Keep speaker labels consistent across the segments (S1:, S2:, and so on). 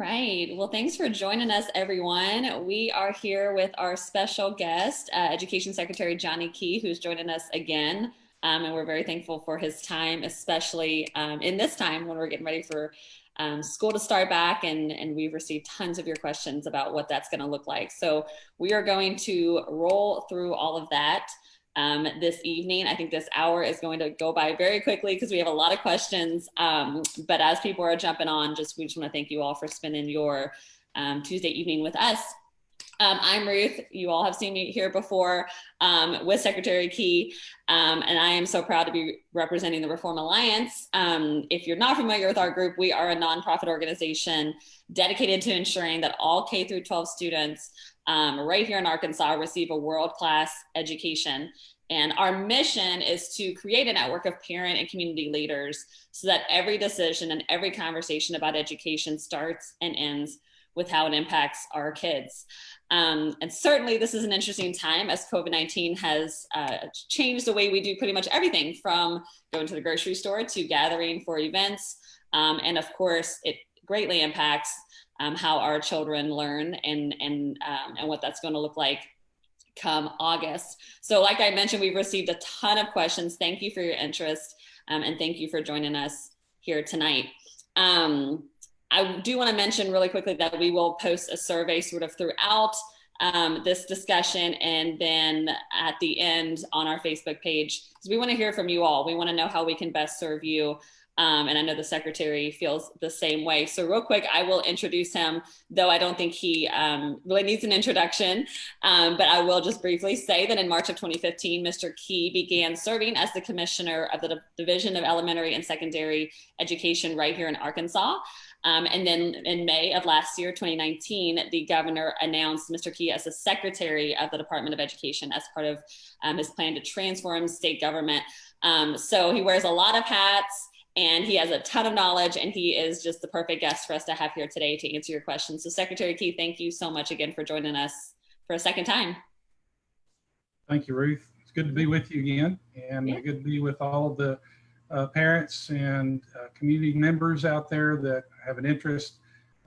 S1: right. Well, thanks for joining us, everyone. We are here with our special guest, Education Secretary Johnny Key, who's joining us again. And we're very thankful for his time, especially in this time when we're getting ready for school to start back. And we've received tons of your questions about what that's going to look like. So we are going to roll through all of that. This evening. I think this hour is going to go by very quickly because we have a lot of questions. But as people are jumping on, we just want to thank you all for spending your Tuesday evening with us. I'm Ruth. You all have seen me here before with Secretary Key, and I am so proud to be representing the Reform Alliance. If you're not familiar with our group, we are a nonprofit organization dedicated to ensuring that all K through 12 students right here in Arkansas receive a world-class education. And our mission is to create a network of parent and community leaders so that every decision and every conversation about education starts and ends with how it impacts our kids. And certainly this is an interesting time as COVID-19 has changed the way we do pretty much everything from going to the grocery store to gathering for events. And of course, it greatly impacts how our children learn and what that's going to look like come August. So like I mentioned, we've received a ton of questions. Thank you for your interest and thank you for joining us here tonight. I do want to mention really quickly that we will post a survey sort of throughout this discussion and then at the end on our Facebook page, because we want to hear from you all. We want to know how we can best serve you. And I know the secretary feels the same way. So real quick, I will introduce him, though I don't think he really needs an introduction. But I will just briefly say that in March of 2015, Mr. Key began serving as the commissioner of the Division of Elementary and Secondary Education right here in Arkansas. And then in May of last year, 2019, the governor announced Mr. Key as the secretary of the Department of Education as part of his plan to transform state government. So he wears a lot of hats. And he has a ton of knowledge, and he is just the perfect guest for us to have here today to answer your questions. So Secretary Key, thank you so much again for joining us for a second time.
S2: Thank you, Ruth. It's good to be with you again, and good to be with all of the parents and community members out there that have an interest.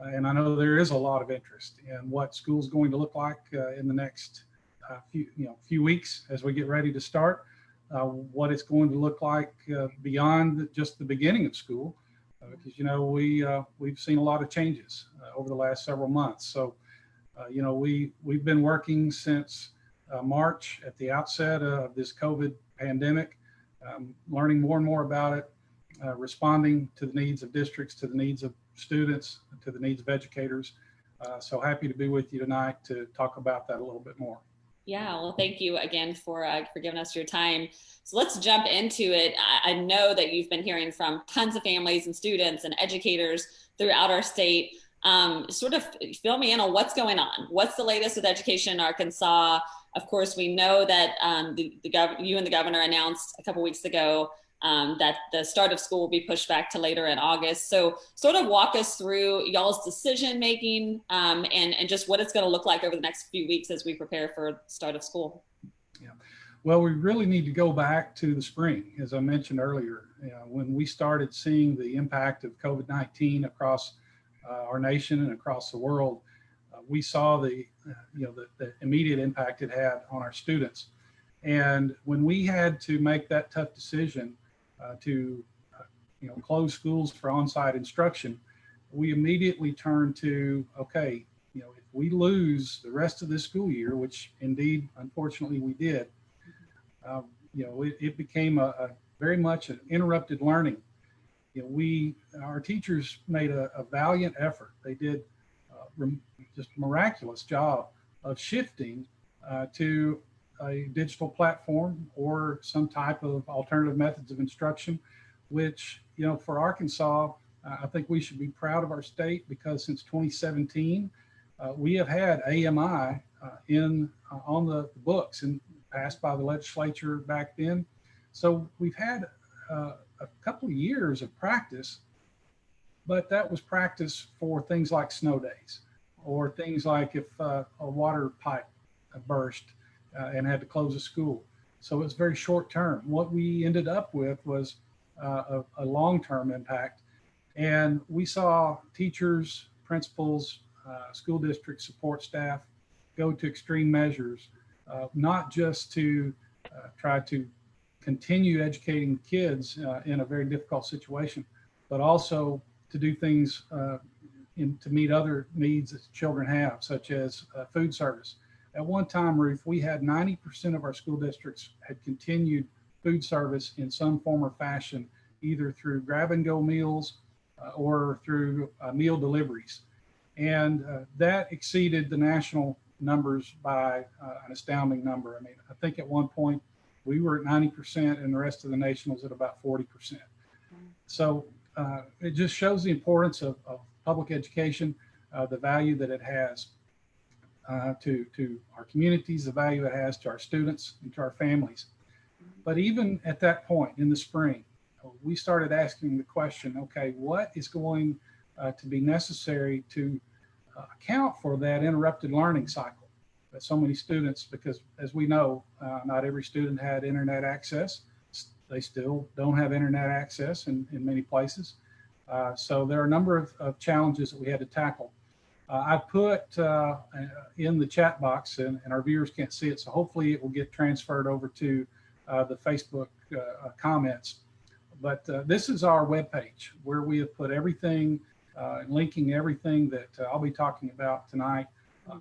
S2: And I know there is a lot of interest in what school's going to look like in the next few weeks as we get ready to start. What it's going to look like beyond just the beginning of school, because we've seen a lot of changes over the last several months. So we've been working since March at the outset of this COVID pandemic, learning more and more about it, responding to the needs of districts, to the needs of students, to the needs of educators. So happy to be with you tonight to talk about that a little bit more.
S1: Yeah, well, thank you again for giving us your time. So let's jump into it. I know that you've been hearing from tons of families and students and educators throughout our state. Sort of fill me in on what's going on. What's the latest with education in Arkansas? Of course, we know that you and the governor announced a couple weeks ago that the start of school will be pushed back to later in August. So sort of walk us through y'all's decision making and just what it's going to look like over the next few weeks as we prepare for the start of school.
S2: Yeah, well, we really need to go back to the spring, as I mentioned earlier, when we started seeing the impact of COVID-19 across our nation and across the world. We saw the immediate impact it had on our students. And when we had to make that tough decision to close schools for on-site instruction, we immediately turned to, okay, if we lose the rest of this school year, which indeed, unfortunately, we did, it became a very much an interrupted learning. Our teachers made a valiant effort. They did just a miraculous job of shifting to a digital platform or some type of alternative methods of instruction, which, for Arkansas, I think we should be proud of our state, because since 2017, we have had AMI on the books and passed by the legislature back then. So we've had a couple of years of practice, but that was practice for things like snow days, or things like if a water pipe burst and had to close a school. So it's very short term. What we ended up with was a long-term impact. And we saw teachers, principals, school district support staff go to extreme measures, not just to try to continue educating kids in a very difficult situation, but also to do things to meet other needs that children have, such as food service. At one time, Ruth, we had 90% of our school districts had continued food service in some form or fashion, either through grab and go meals or through meal deliveries. And that exceeded the national numbers by an astounding number. I mean, I think at one point we were at 90% and the rest of the nation was at about 40%. So it just shows the importance of public education, the value that it has to our communities, the value it has to our students and to our families. But even at that point in the spring, we started asking the question, okay, what is going to be necessary to account for that interrupted learning cycle that so many students, because as we know, not every student had internet access. They still don't have internet access in many places. So there are a number of challenges that we had to tackle. I put in the chat box, and our viewers can't see it, so hopefully it will get transferred over to the Facebook comments. But this is our webpage where we have put everything, linking everything that I'll be talking about tonight,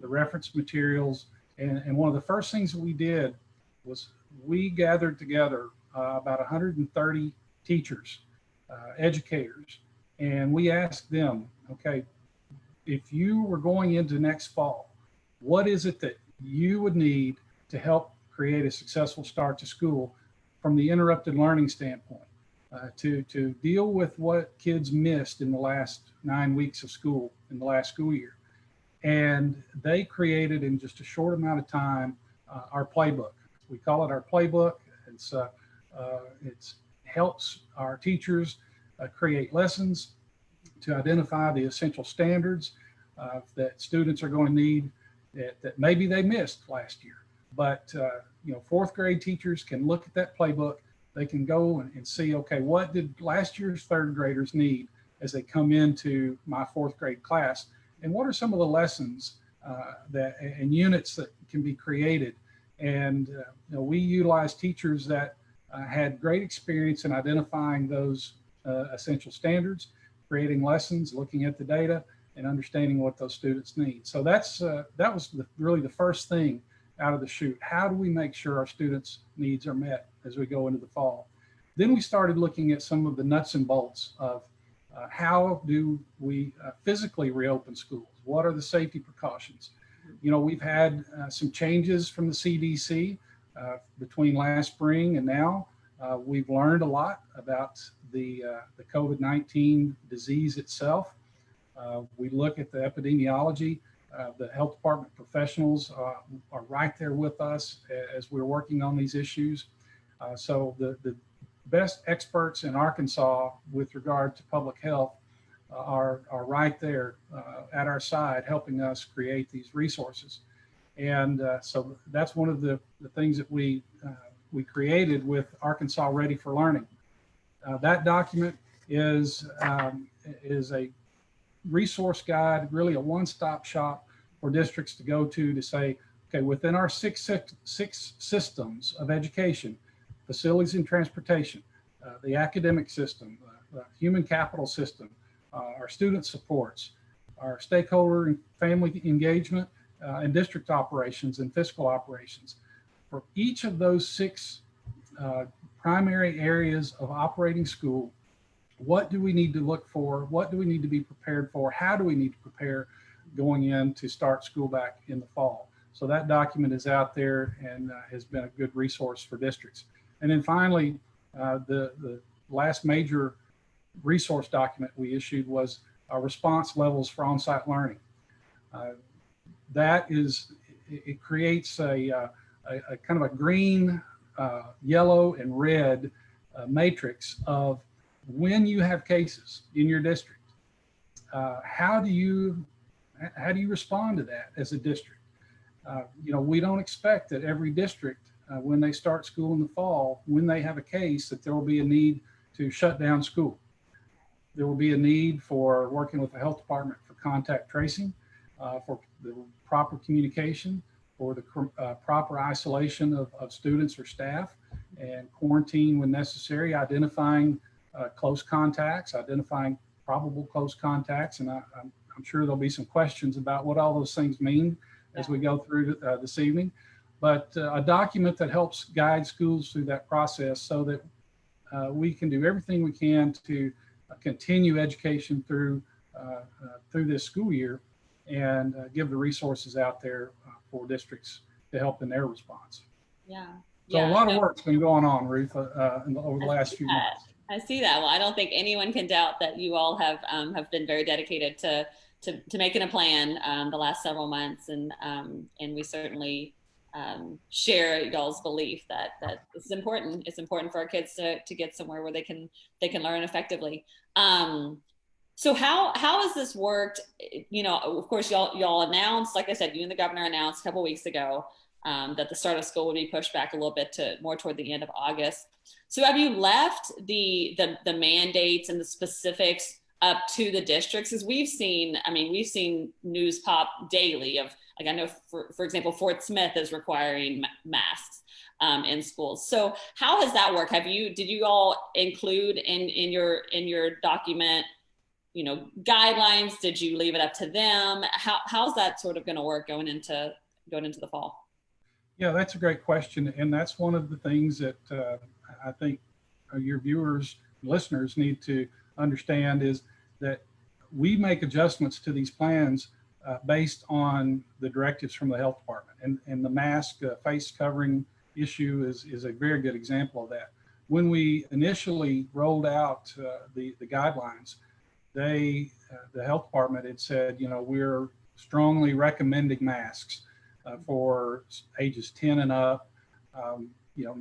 S2: the reference materials. And one of the first things that we did was we gathered together about 130 teachers, educators, and we asked them, okay, if you were going into next fall, what is it that you would need to help create a successful start to school from the interrupted learning standpoint, to deal with what kids missed in the last 9 weeks of school in the last school year. And they created in just a short amount of time our playbook. We call it our playbook. It helps our teachers create lessons to identify the essential standards that students are going to need that maybe they missed last year. But fourth grade teachers can look at that playbook. They can go and see, okay, what did last year's third graders need as they come into my fourth grade class? And what are some of the lessons and units that can be created? And we utilize teachers that had great experience in identifying those essential standards, creating lessons, looking at the data, and understanding what those students need. So that was really the first thing out of the chute. How do we make sure our students' needs are met as we go into the fall? Then we started looking at some of the nuts and bolts of how do we physically reopen schools? What are the safety precautions? We've had some changes from the CDC between last spring and now. We've learned a lot about the COVID-19 disease itself. We look at the epidemiology. The health department professionals are right there with us as we're working on these issues. So the best experts in Arkansas with regard to public health are right there at our side, helping us create these resources. And so that's one of the things that we created with Arkansas Ready for Learning. That document is a resource guide, really a one-stop shop for districts to go to say, okay, within our six systems of education, facilities and transportation, the academic system, the human capital system, our student supports, our stakeholder and family engagement, and district operations and fiscal operations. For each of those six primary areas of operating school, what do we need to look for? What do we need to be prepared for? How do we need to prepare going in to start school back in the fall? So that document is out there and has been a good resource for districts. And then finally, the last major resource document we issued was our response levels for on-site learning. It creates a kind of a green, yellow, and red matrix of when you have cases in your district. How do you respond to that as a district? We don't expect that every district, when they start school in the fall, when they have a case, that there will be a need to shut down school. There will be a need for working with the health department for contact tracing, for the proper communication, for the proper isolation of students or staff, and quarantine when necessary, identifying close contacts, identifying probable close contacts. And I'm sure there'll be some questions about what all those things mean as we go through this evening. But a document that helps guide schools through that process so that we can do everything we can to continue education through this school year, and give the resources out there for districts to help in their response.
S1: Yeah.
S2: So a lot of work's been going on, Ruth, over the last few months.
S1: I see that. Well, I don't think anyone can doubt that you all have been very dedicated to making a plan the last several months, and we certainly share y'all's belief that this is important. It's important for our kids to get somewhere where they can learn effectively. So how has this worked? You know, of course, y'all announced, like I said, you and the governor announced a couple weeks ago that the start of school would be pushed back a little bit to more toward the end of August. So have you left the mandates and the specifics up to the districts? As we've seen news pop daily of, like, I know for example, Fort Smith is requiring masks in schools. So how has that worked? Did you all include in your document, you know, guidelines? Did you leave it up to them? How's that sort of going to work going into the fall?
S2: Yeah, that's a great question. And that's one of the things that I think your viewers, listeners need to understand, is that we make adjustments to these plans based on the directives from the health department. And the mask face covering issue is a very good example of that. When we initially rolled out the guidelines, the health department had said, you know, we're strongly recommending masks for ages 10 and up, you know,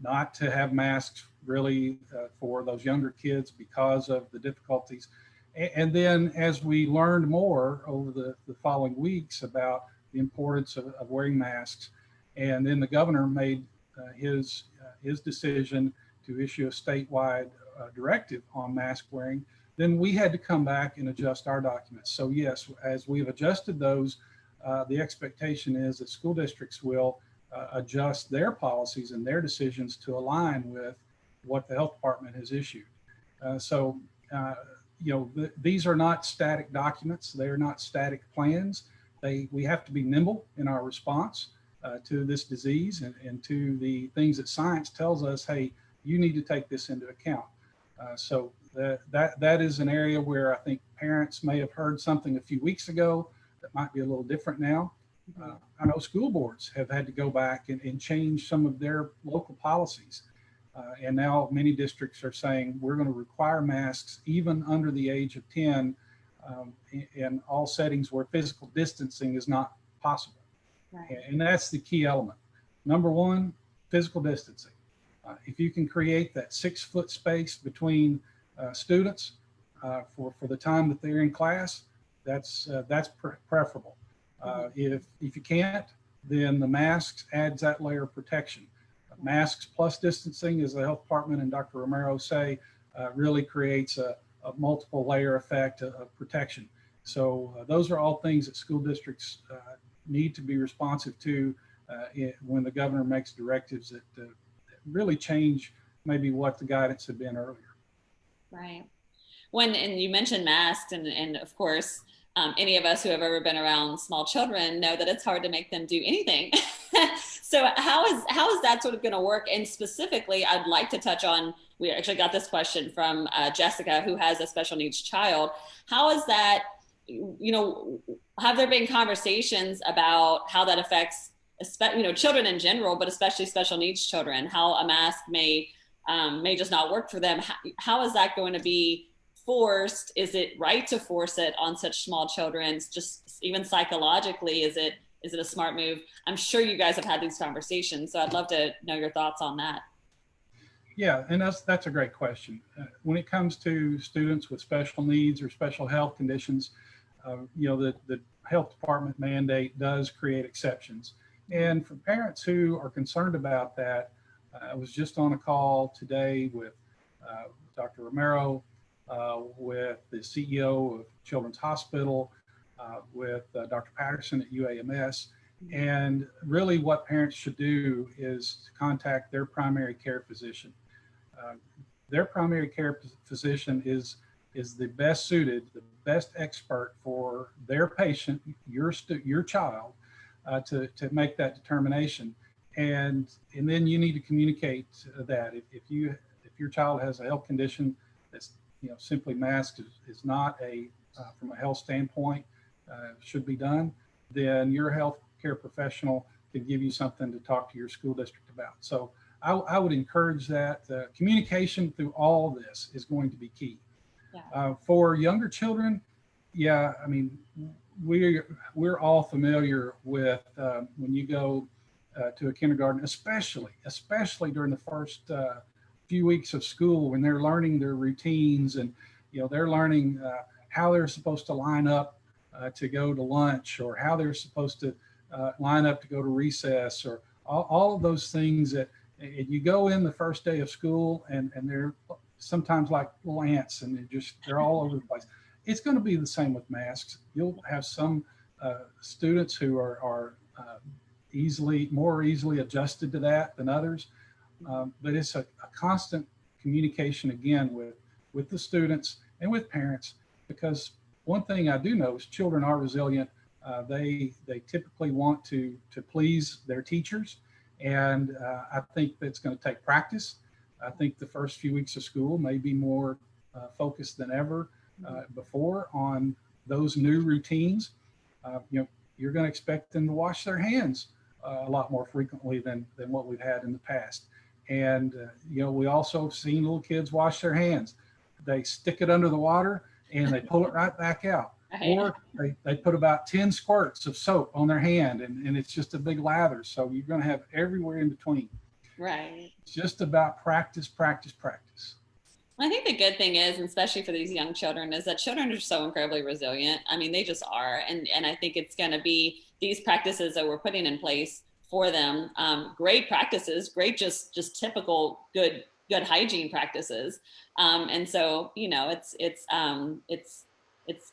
S2: not to have masks really for those younger kids because of the difficulties. And then as we learned more over the following weeks about the importance of wearing masks, and then the governor made his decision to issue a statewide directive on mask wearing, then we had to come back and adjust our documents. So yes, as we've adjusted those, the expectation is that school districts will adjust their policies and their decisions to align with what the health department has issued. You know, these are not static documents. They are not static plans. We have to be nimble in our response to this disease and to the things that science tells us, hey, you need to take this into account. So that is an area where I think parents may have heard something a few weeks ago that might be a little different now. I know school boards have had to go back and change some of their local policies. And now many districts are saying we're going to require masks even under the age of 10 in all settings where physical distancing is not possible. Right. And that's the key element. Number one, physical distancing. If you can create that 6-foot space between students for the time that they're in class, that's preferable. If you can't, then the masks adds that layer of protection. Masks plus distancing, as the health department and Dr. Romero say, really creates a multiple layer effect of protection. So those are all things that school districts need to be responsive to when the governor makes directives that really change maybe what the guidance had been earlier.
S1: Right. And you mentioned masks, and of course, any of us who have ever been around small children know that it's hard to make them do anything. So how is that sort of going to work? And specifically, I'd like to touch on, we actually got this question from Jessica, who has a special needs child. How is that, you know, have there been conversations about how that affects, you know, children in general, but especially special needs children, how a mask may just not work for them? How is that going to be forced? Is it right to force it on such small children? Just even psychologically, is it a smart move? I'm sure you guys have had these conversations, so I'd love to know your thoughts on that.
S2: Yeah, and that's a great question. When it comes to students with special needs or special health conditions, you know, the health department mandate does create exceptions. And for parents who are concerned about that, I was just on a call today with Dr. Romero, with the CEO of Children's Hospital, with Dr. Patterson at UAMS. And really what parents should do is contact their primary care physician. Uh, their primary care physician is the best suited, the best expert for their patient, your child, to make that determination. And then you need to communicate that if your child has a health condition that's simply masked is not a from a health standpoint should be done, then your health care professional can give you something to talk to your school district about. So I would encourage that. Communication through all of this is going to be key. Yeah. For younger children, yeah, I mean, we're all familiar with when you go to a kindergarten, especially during the first few weeks of school, when they're learning their routines and they're learning how they're supposed to line up to go to lunch, or how they're supposed to line up to go to recess, or all of those things that you go in the first day of school and they're sometimes like little ants and they're all over the place. It's going to be the same with masks. You'll have some students who are more easily adjusted to that than others. But it's a constant communication again with the students and with parents, because one thing I do know is children are resilient. They typically want to please their teachers, and I think that's going to take practice. I think the first few weeks of school may be more focused than ever before on those new routines. You're going to expect them to wash their hands a lot more frequently than what we've had in the past. And we also have seen little kids wash their hands. They stick it under the water and they pull it right back out. Or they put about 10 squirts of soap on their hand, and it's just a big lather. So you're going to have everywhere in between.
S1: Right.
S2: It's just about practice, practice, practice.
S1: I think the good thing is, especially for these young children, is that children are so incredibly resilient. I mean, they just are. And I think it's going to be these practices that we're putting in place for them. Great practices, great, just typical good hygiene practices. And so,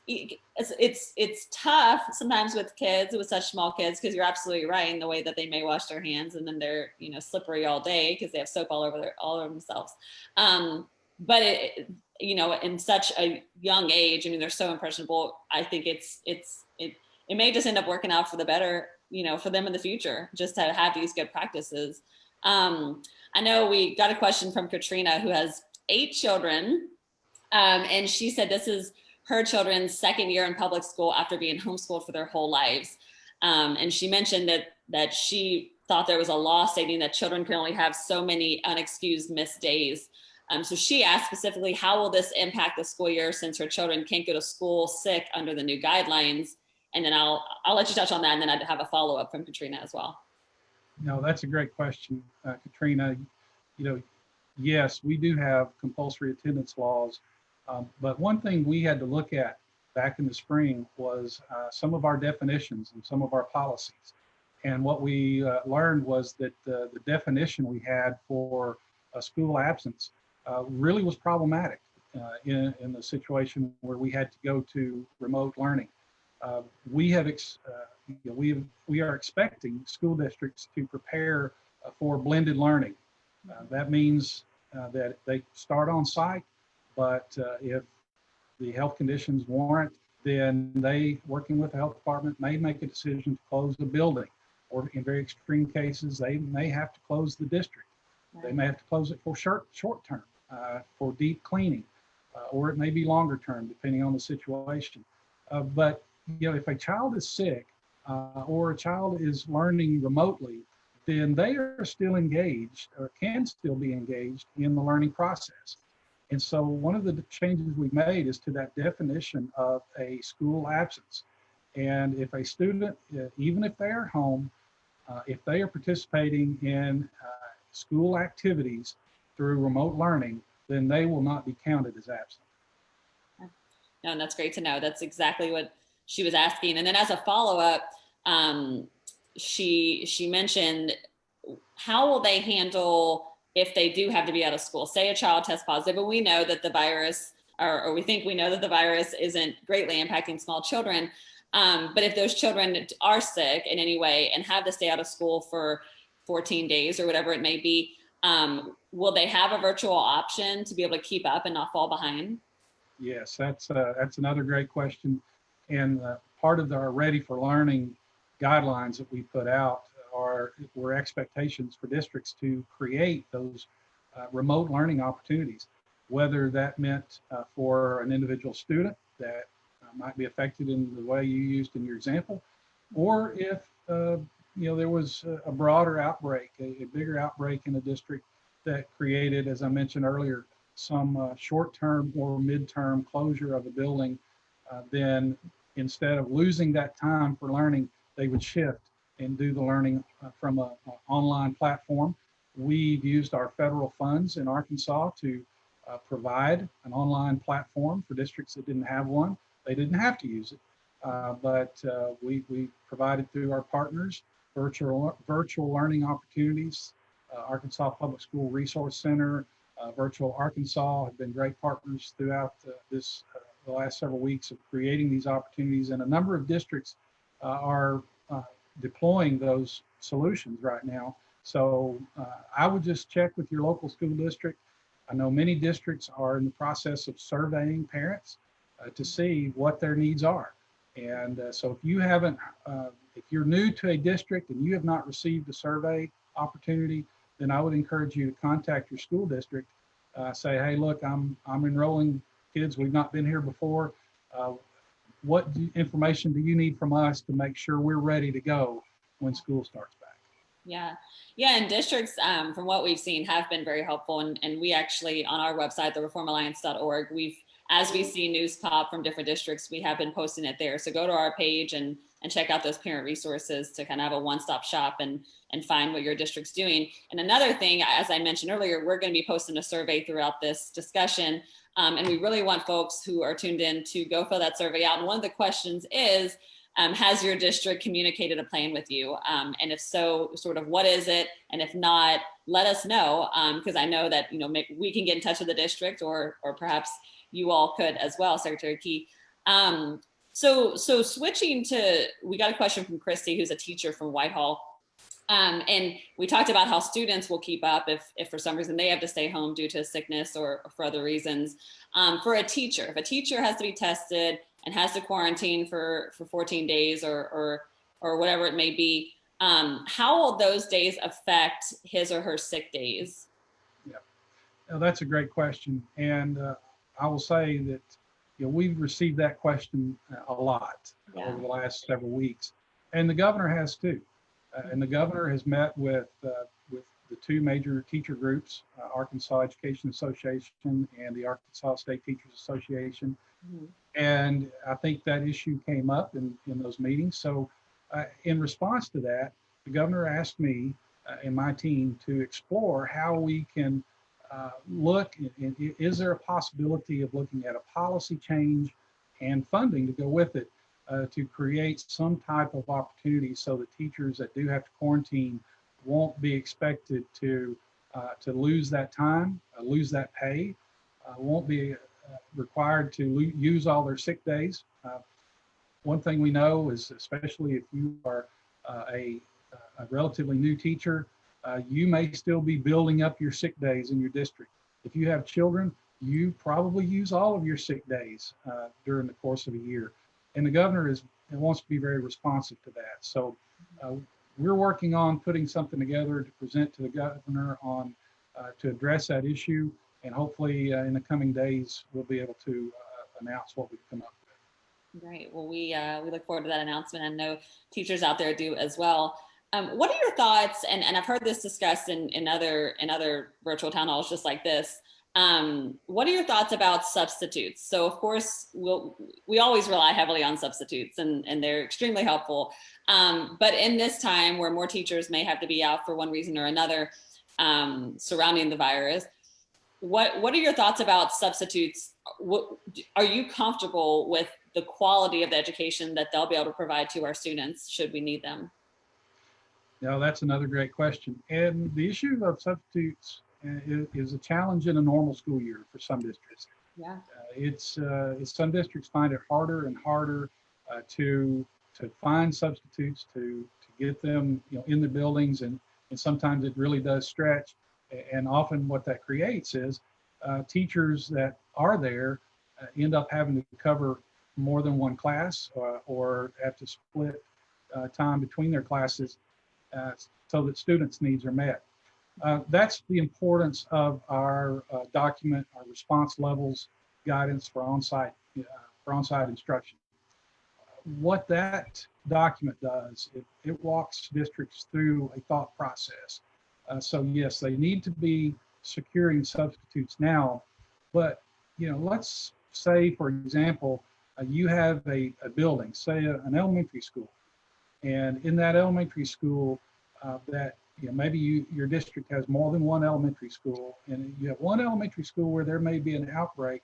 S1: it's tough sometimes with kids, with such small kids, because you're absolutely right in the way that they may wash their hands and then they're slippery all day because they have soap all over themselves. But in such a young age, I mean, they're so impressionable. I think it may just end up working out for the better, for them in the future, just to have these good practices. I know we got a question from Katrina, who has 8 children, and she said this is her children's second year in public school after being homeschooled for their whole lives. And she mentioned that she thought there was a law stating that children can only have so many unexcused missed days. So she asked specifically, how will this impact the school year since her children can't go to school sick under the new guidelines? And then I'll let you touch on that, and then I'd have a follow-up from Katrina as well.
S2: No, that's a great question, Katrina. Yes, we do have compulsory attendance laws, but one thing we had to look at back in the spring was some of our definitions and some of our policies. And what we learned was that the definition we had for a school absence really was problematic in the situation where we had to go to remote learning. We are expecting school districts to prepare for blended learning. That means that they start on site, but if the health conditions warrant, then they, working with the health department, may make a decision to close the building, or in very extreme cases, they may have to close the district. Right. They may have to close it for short term, for deep cleaning, or it may be longer term, depending on the situation. But if a child is sick or a child is learning remotely, then they are still engaged, or can still be engaged in the learning process. And so one of the changes we made is to that definition of a school absence. And if a student, even if they are home, if they are participating in school activities through remote learning, then they will not be counted as absent.
S1: No, and that's great to know. That's exactly what she was asking. And then as a follow-up, she mentioned, how will they handle if they do have to be out of school? Say a child tests positive, and we know that the virus or we think we know that the virus isn't greatly impacting small children. But if those children are sick in any way and have to stay out of school for 14 days or whatever it may be, will they have a virtual option to be able to keep up and not fall behind?
S2: Yes, that's another great question. And part of our Ready for Learning guidelines that we put out were expectations for districts to create those remote learning opportunities, whether that meant for an individual student that might be affected in the way you used in your example, or if there was a broader outbreak, a bigger outbreak in a district that created, as I mentioned earlier, some short-term or mid-term closure of a building, then instead of losing that time for learning, they would shift and do the learning from an online platform. We've used our federal funds in Arkansas to provide an online platform for districts that didn't have one. They didn't have to use it, but we provided through our partners virtual learning opportunities. Arkansas Public School Resource Center, Virtual Arkansas have been great partners throughout the last several weeks of creating these opportunities, and a number of districts are deploying those solutions right now. So I would just check with your local school district. I know many districts are in the process of surveying parents to see what their needs are. And so if you haven't, if you're new to a district and you have not received a survey opportunity, then I would encourage you to contact your school district. Say, hey, look, I'm enrolling kids. We've not been here before. What information do you need from us to make sure we're ready to go when school starts back?
S1: Yeah. Yeah. And districts, from what we've seen, have been very helpful. And we actually, on our website, thereformalliance.org, as we see news pop from different districts, we have been posting it there. So go to our page and check out those parent resources to kind of have a one-stop shop and find what your district's doing. And another thing, as I mentioned earlier, we're going to be posting a survey throughout this discussion. And we really want folks who are tuned in to go fill that survey out. And one of the questions is, has your district communicated a plan with you? And if so, sort of what is it? And if not, let us know, because I know that we can get in touch with the district, or perhaps you all could as well, Secretary Key. So switching to, we got a question from Christy, who's a teacher from Whitehall. And we talked about how students will keep up if for some reason they have to stay home due to sickness or for other reasons. For a teacher, if a teacher has to be tested and has to quarantine for 14 days or whatever it may be, how will those days affect his or her sick days?
S2: Yeah, now, that's a great question. And I will say that we've received that question a lot over the last several weeks, and the governor has too. And the governor has met with the two major teacher groups, Arkansas Education Association and the Arkansas State Teachers Association. Mm-hmm. And I think that issue came up in those meetings. So in response to that, the governor asked me and my team to explore how we can look, is there a possibility of looking at a policy change and funding to go with it to create some type of opportunity so that teachers that do have to quarantine won't be expected to lose that time, lose that pay, won't be required to use all their sick days. One thing we know is, especially if you are a relatively new teacher, you may still be building up your sick days in your district. If you have children, you probably use all of your sick days during the course of a year. And the governor wants to be very responsive to that. So we're working on putting something together to present to the governor on to address that issue. And hopefully in the coming days, we'll be able to announce what we've come up with.
S1: Great. Well, we look forward to that announcement. I know teachers out there do as well. What are your thoughts? And I've heard this discussed in other virtual town halls just like this. What are your thoughts about substitutes? So of course, we always rely heavily on substitutes and they're extremely helpful. But in this time where more teachers may have to be out for one reason or another surrounding the virus, what are your thoughts about substitutes? Are you comfortable with the quality of the education that they'll be able to provide to our students should we need them?
S2: No, that's another great question. And the issue of substitutes is a challenge in a normal school year for some districts.
S1: Yeah.
S2: Some districts find it harder and harder to find substitutes to get them in the buildings, and sometimes it really does stretch. And often what that creates is teachers that are there end up having to cover more than one class, or have to split time between their classes uh, so that students' needs are met. That's the importance of our document, our response levels guidance for on-site instruction. What that document does, it walks districts through a thought process. So yes, they need to be securing substitutes now, but let's say, for example, you have a building, say an elementary school, and in that elementary school, that maybe your district has more than one elementary school, and you have one elementary school where there may be an outbreak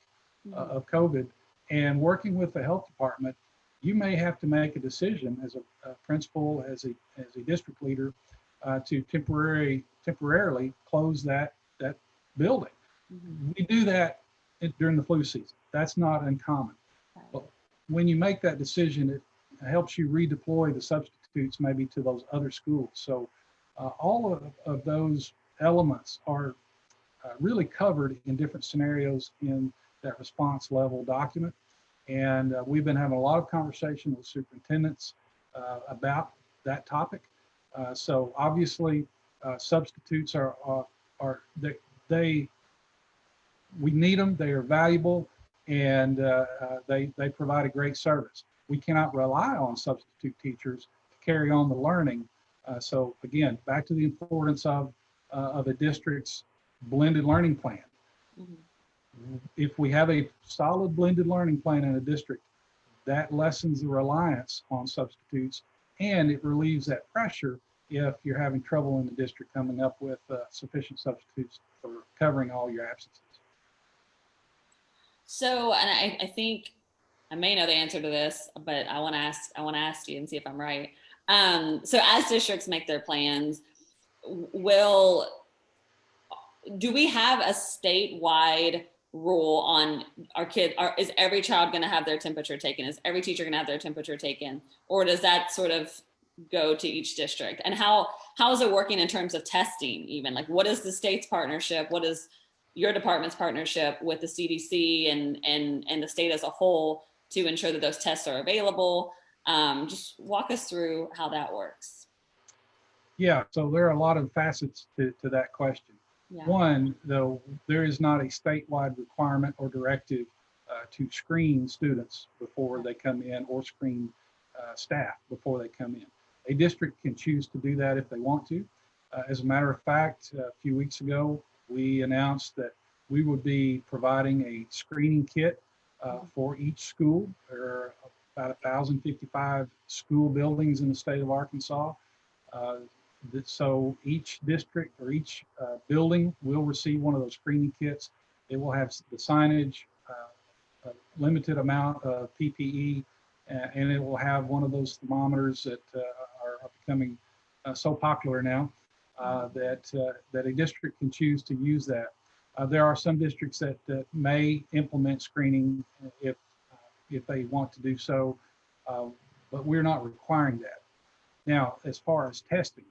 S2: of COVID, and working with the health department, you may have to make a decision as a principal, as a district leader, to temporarily close that building. We do that during the flu season. That's not uncommon. But when you make that decision, it helps you redeploy the substitutes maybe to those other schools. So all of those elements are really covered in different scenarios in that response level document. And we've been having a lot of conversation with superintendents about that topic. So obviously, substitutes they we need them. They are valuable, and they provide a great service. We cannot rely on substitute teachers to carry on the learning. So again, back to the importance of a district's blended learning plan. If we have a solid blended learning plan in a district, that lessens the reliance on substitutes, and it relieves that pressure if you're having trouble in the district coming up with sufficient substitutes for covering all your absences.
S1: So, and I think I may know the answer to this, but I want to ask you and see if I'm right. So as districts make their plans, will do we have a statewide rule on our kids? Is every child going to have their temperature taken? Is every teacher going to have their temperature taken? Or does that sort of go to each district? And how is it working in terms of testing even? Like, what is the state's partnership? What is your department's partnership with the CDC and the state as a whole to ensure that those tests are available? Just walk us through how that works.
S2: Yeah, so there are a lot of facets to that question. Yeah. One, though, there is not a statewide requirement or directive to screen students before they come in, or screen staff before they come in. A district can choose to do that if they want to. As a matter of fact, a few weeks ago, we announced that we would be providing a screening kit for each school. There are about 1,055 school buildings in the state of Arkansas. So each district or each building will receive one of those screening kits. It will have the signage, a limited amount of PPE, and it will have one of those thermometers that are becoming so popular now that a district can choose to use that. There are some districts that may implement screening if they want to do so, but we're not requiring that. Now, as far as testing,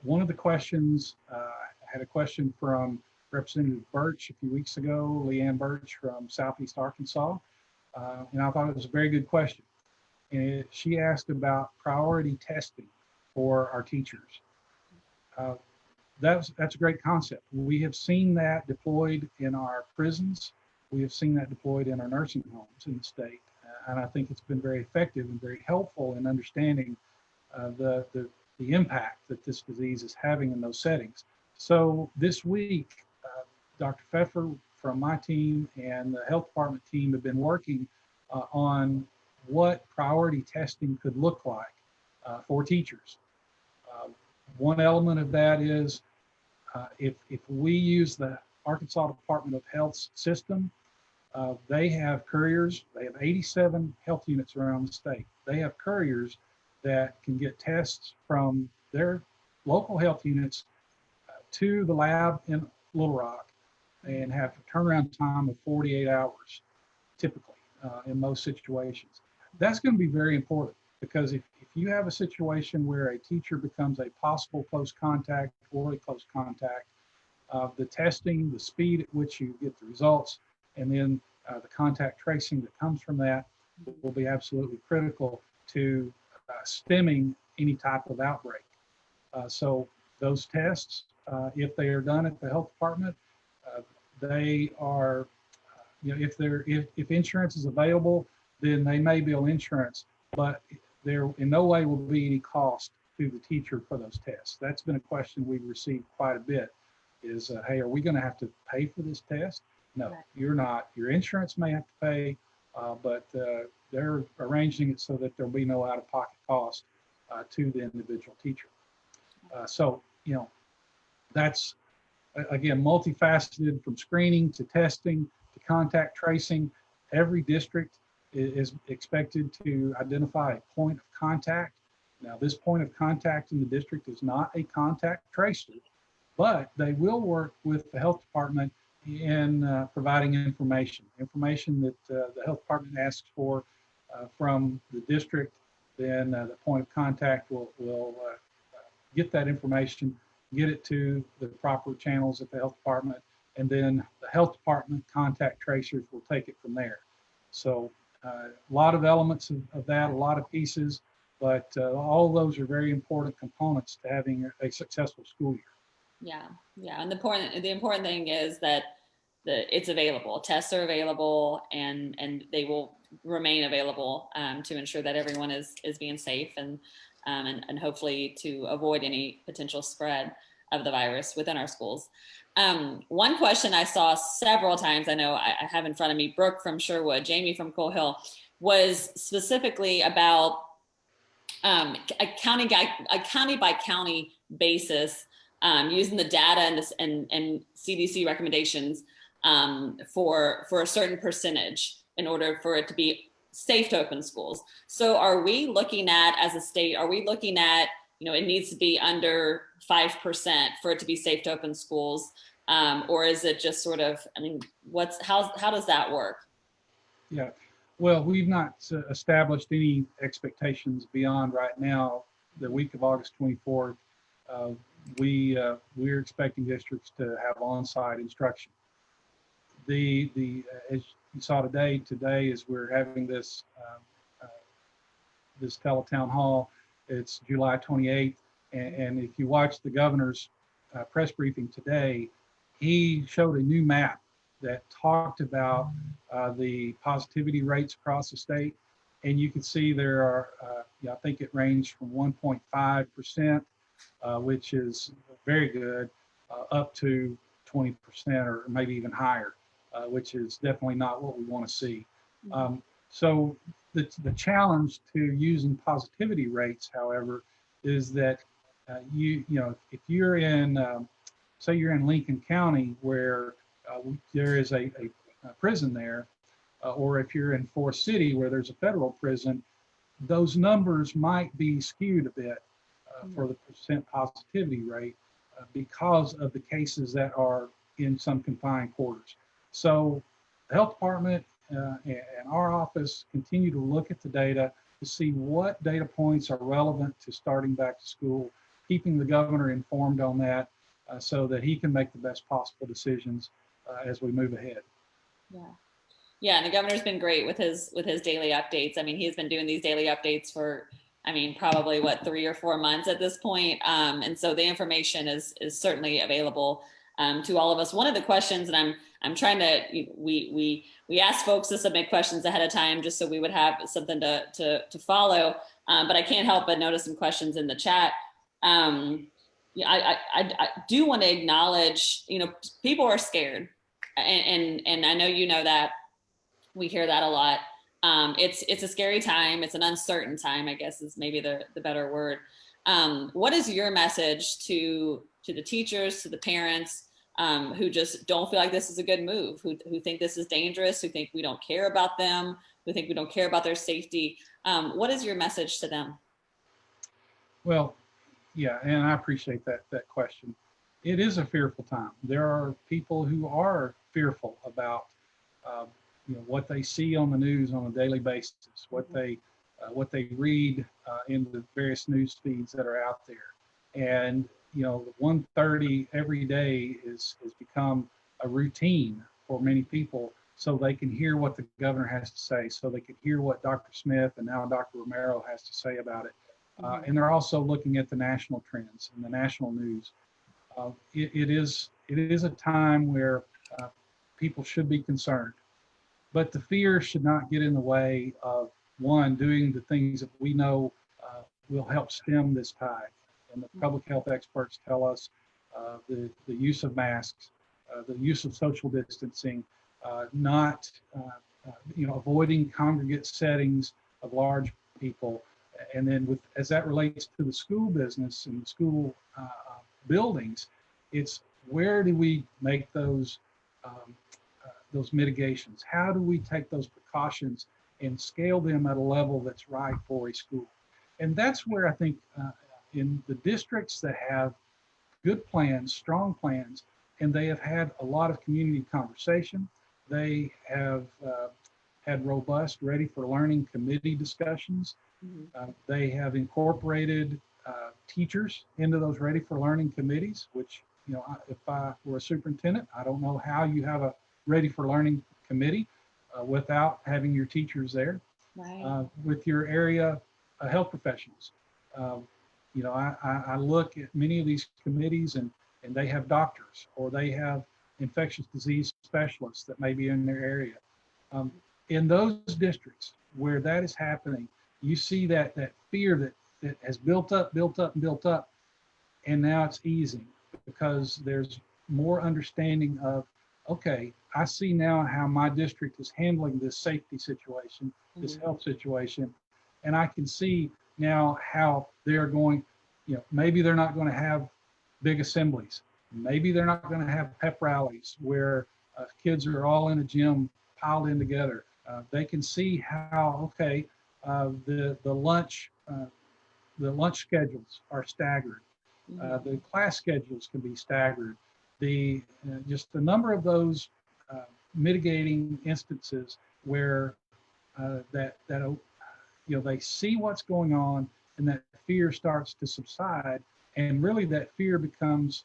S2: one of the questions, I had a question from Representative Birch a few weeks ago, Leanne Birch from Southeast Arkansas, and I thought it was a very good question. And she asked about priority testing for our teachers. That's a great concept. We have seen that deployed in our prisons. We have seen that deployed in our nursing homes in the state. And I think it's been very effective and very helpful in understanding the impact that this disease is having in those settings. So this week, Dr. Pfeffer from my team and the health department team have been working on what priority testing could look like for teachers. One element of that is if we use the Arkansas Department of Health's system, they have couriers. They have 87 health units around the state. They have couriers that can get tests from their local health units to the lab in Little Rock, and have a turnaround time of 48 hours, typically, in most situations. That's going to be very important because if you have a situation where a teacher becomes a possible close contact or a close contact, the testing, the speed at which you get the results, and then the contact tracing that comes from that will be absolutely critical to stemming any type of outbreak. So those tests, if they are done at the health department, they are, if insurance is available, then they may bill insurance, but there in no way will be any cost to the teacher for those tests. That's been a question we've received quite a bit is, hey, are we going to have to pay for this test? No, you're not. Your insurance may have to pay, but they're arranging it so that there'll be no out-of-pocket cost to the individual teacher. So, that's, again, multifaceted from screening to testing to contact tracing. Every district is expected to identify a point of contact. Now, this point of contact in the district is not a contact tracer, but they will work with the health department in providing information that the health department asks for from the district. Then the point of contact will get that information, get it to the proper channels at the health department, and then the health department contact tracers will take it from there. So a lot of elements of that, a lot of pieces, but all of those are very important components to having a successful school year.
S1: Yeah. And the important thing is that it's available. Tests are available, and they will remain available to ensure that everyone is being safe and hopefully to avoid any potential spread of the virus within our schools. One question I saw several times, I know I have in front of me, Brooke from Sherwood, Jamie from Coal Hill, was specifically about a county by county basis, using the data and CDC recommendations for a certain percentage in order for it to be safe to open schools. So are we looking at, as a state, it needs to be under 5% for it to be safe to open schools? Or is it just sort of, how does that work?
S2: Yeah, well, we've not established any expectations beyond right now, the week of August 24th. We're expecting districts to have on-site instruction. As you saw today as we're having this teletown hall, it's July 28th, and if you watch the governor's press briefing today, he showed a new map that talked about the positivity rates across the state, and you can see there are, I think it ranged from 1.5%, which is very good, up to 20% or maybe even higher, which is definitely not what we want to see. So the challenge to using positivity rates, however, is that if you're in, say you're in Lincoln County where there is a prison there, or if you're in Forest City where there's a federal prison, those numbers might be skewed a bit for the percent positivity rate because of the cases that are in some confined quarters. So the health department and our office continue to look at the data to see what data points are relevant to starting back to school, keeping the governor informed on that so that he can make the best possible decisions as we move ahead.
S1: Yeah, and the governor's been great with his daily updates. I mean, he's been doing these daily updates for, probably 3 or 4 months at this point. And so the information is certainly available to all of us. One of the questions, and I'm trying to, we asked folks to submit questions ahead of time just so we would have something to follow. But I can't help but notice some questions in the chat. I do want to acknowledge, people are scared, and I know that. We hear that a lot. It's a scary time. It's an uncertain time, I guess is maybe the better word. What is your message to the teachers, to the parents who just don't feel like this is a good move, who think this is dangerous, who think we don't care about them, who think we don't care about their safety? What is your message to them?
S2: Well, yeah, and I appreciate that question. It is a fearful time. There are people who are fearful about uh, what they see on the news on a daily basis, what they read in the various news feeds that are out there. And 1:30 every day has become a routine for many people, so they can hear what the governor has to say, so they can hear what Dr. Smith and now Dr. Romero has to say about it. And they're also looking at the national trends and the national news. It is a time where people should be concerned, but the fear should not get in the way of one doing the things that we know will help stem this tide. And the public health experts tell us the use of masks, the use of social distancing, not avoiding congregate settings of large people, and then as that relates to the school business and the school buildings, it's where do we make those mitigations? How do we take those precautions and scale them at a level that's right for a school? And that's where I think in the districts that have good plans, strong plans, and they have had a lot of community conversation, they have had robust Ready for Learning committee discussions. They have incorporated teachers into those Ready for Learning committees, which, if I were a superintendent, I don't know how you have a Ready for Learning committee without having your teachers there.
S1: Right.
S2: With your area health professionals. I look at many of these committees and they have doctors or they have infectious disease specialists that may be in their area. In those districts where that is happening, you see that fear that has built up, and now it's easing because there's more understanding of, okay, I see now how my district is handling this safety situation, this health situation, and I can see now how they're going, maybe they're not going to have big assemblies. Maybe they're not going to have pep rallies where kids are all in a gym piled in together. They can see how, okay, the lunch schedules are staggered. The class schedules can be staggered. Just the number of those mitigating instances where they see what's going on and that fear starts to subside, and really that fear becomes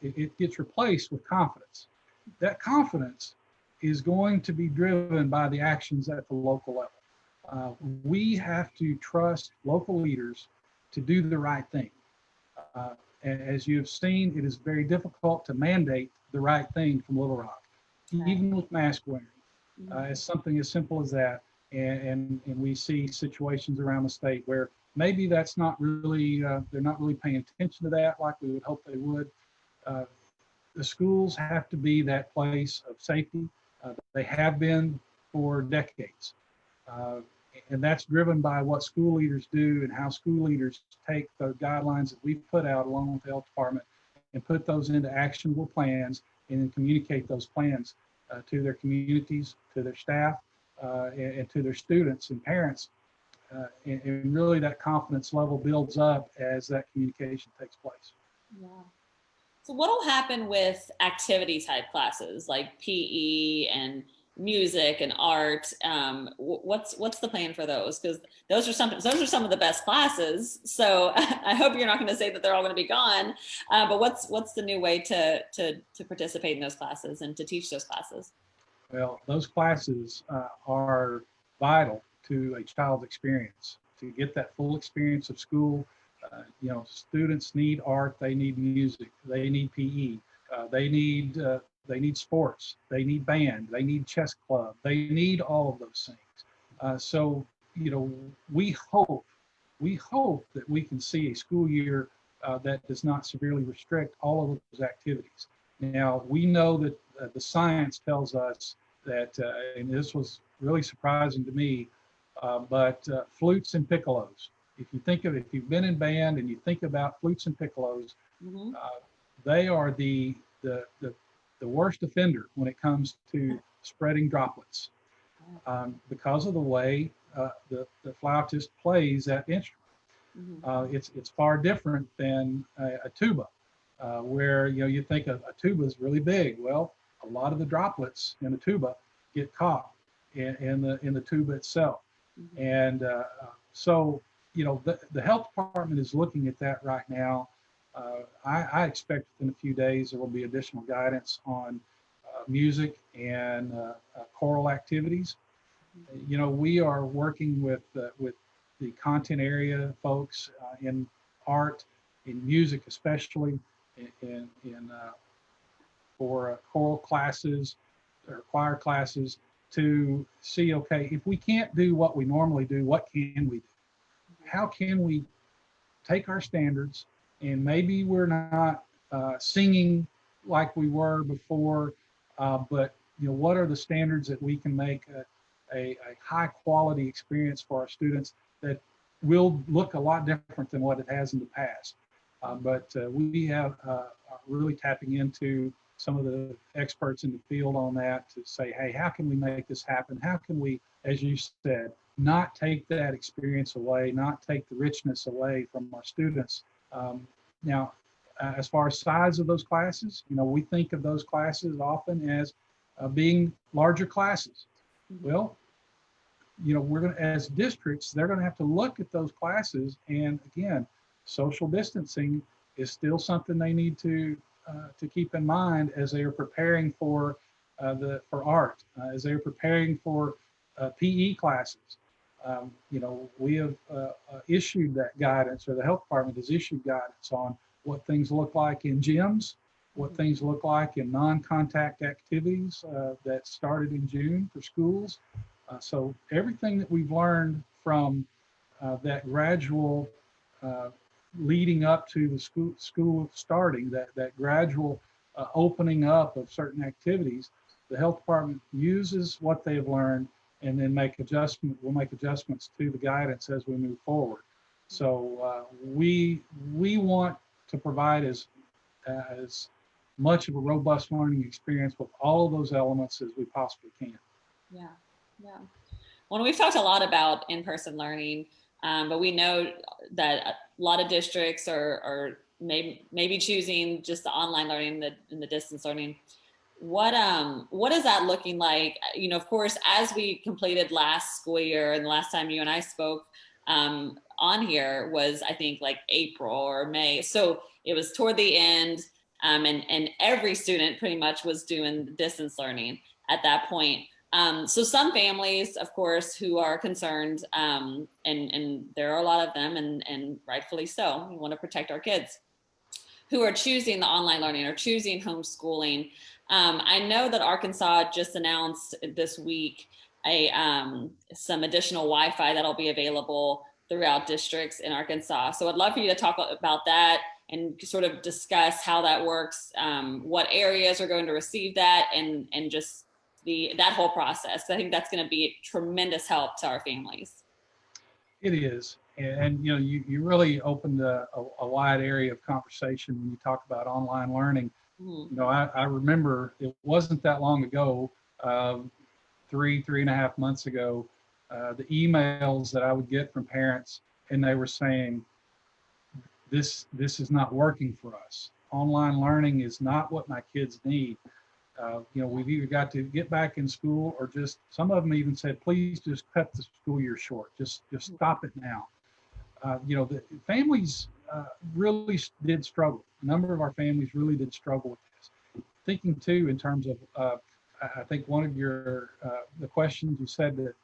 S2: it gets replaced with confidence. That confidence is going to be driven by the actions at the local level. We have to trust local leaders to do the right thing. As you have seen, it is very difficult to mandate the right thing from Little Rock, even with mask wearing. It's something as simple as that. And we see situations around the state where maybe that's not really, they're not really paying attention to that like we would hope they would. The schools have to be that place of safety. They have been for decades. And that's driven by what school leaders do and how school leaders take the guidelines that we've put out along with the health department and put those into actionable plans and then communicate those plans to their communities, to their staff, and to their students and parents. And really that confidence level builds up as that communication takes place.
S1: Yeah. So what will happen with activity type classes like PE and music and art? What's the plan for those? Because those are some of the best classes. So I hope you're not going to say that they're all going to be gone. But what's the new way to participate in those classes and to teach those classes?
S2: Well, those classes are vital to a child's experience. To get that full experience of school, students need art, they need music, they need PE, they need sports, they need band, they need chess club, they need all of those things. So we hope that we can see a school year that does not severely restrict all of those activities. Now, we know that the science tells us that, and this was really surprising to me, but flutes and piccolos. If you've been in band and you think about flutes and piccolos, they are the worst offender when it comes to spreading droplets because of the way the flautist plays that instrument. It's far different than a tuba, where you think a tuba is really big. Well, a lot of the droplets in the tuba get caught in the tuba itself.
S1: Mhm.
S2: And so, the health department is looking at that right now. I expect in a few days there will be additional guidance on music and choral activities. We are working with the content area folks in art, in music especially, in for choral classes or choir classes to see, okay, if we can't do what we normally do, what can we do? How can we take our standards, and maybe we're not singing like we were before, but what are the standards that we can make a high quality experience for our students that will look a lot different than what it has in the past. But we have really tapping into some of the experts in the field on that to say, hey, how can we make this happen? How can we, as you said, not take that experience away, not take the richness away from our students? Now, as far as size of those classes, we think of those classes often as being larger classes.
S1: Mhm.
S2: Well, we're going to, as districts, they're going to have to look at those classes. And again, social distancing is still something they need to keep in mind as they are preparing for for art, as they are preparing for PE classes. We have issued that guidance, or the health department has issued guidance on what things look like in gyms, what things look like in non-contact activities that started in June for schools. So everything that we've learned from that gradual leading up to the school starting, that gradual opening up of certain activities, the health department uses what they've learned and then we'll make adjustments to the guidance as we move forward. So we want to provide as much of a robust learning experience with all of those elements as we possibly can.
S1: Yeah, yeah. Well, we've talked a lot about in-person learning, but we know that a lot of districts are maybe choosing just the online learning and the distance learning. What is that looking like? Of course, as we completed last school year, and the last time you and I spoke on here was, I think, like April or May. So it was toward the end, and every student pretty much was doing distance learning at that point. So some families, of course, who are concerned, and there are a lot of them, and rightfully so, we want to protect our kids, who are choosing the online learning or choosing homeschooling. I know that Arkansas just announced this week some additional Wi-Fi that'll be available throughout districts in Arkansas. So I'd love for you to talk about that and sort of discuss how that works, what areas are going to receive that, and just that whole process. I think that's going to be a tremendous help to our families.
S2: It is. And you really opened a wide area of conversation when you talk about online learning.
S1: Mm-hmm.
S2: I remember it wasn't that long ago, 3.5 months ago, the emails that I would get from parents, and they were saying, this is not working for us. Online learning is not what my kids need. We've either got to get back in school, or just, some of them even said, please just cut the school year short. Just stop it now. The families really did struggle. A number of our families really did struggle with this. Thinking too, in terms of, I think one of the questions you said that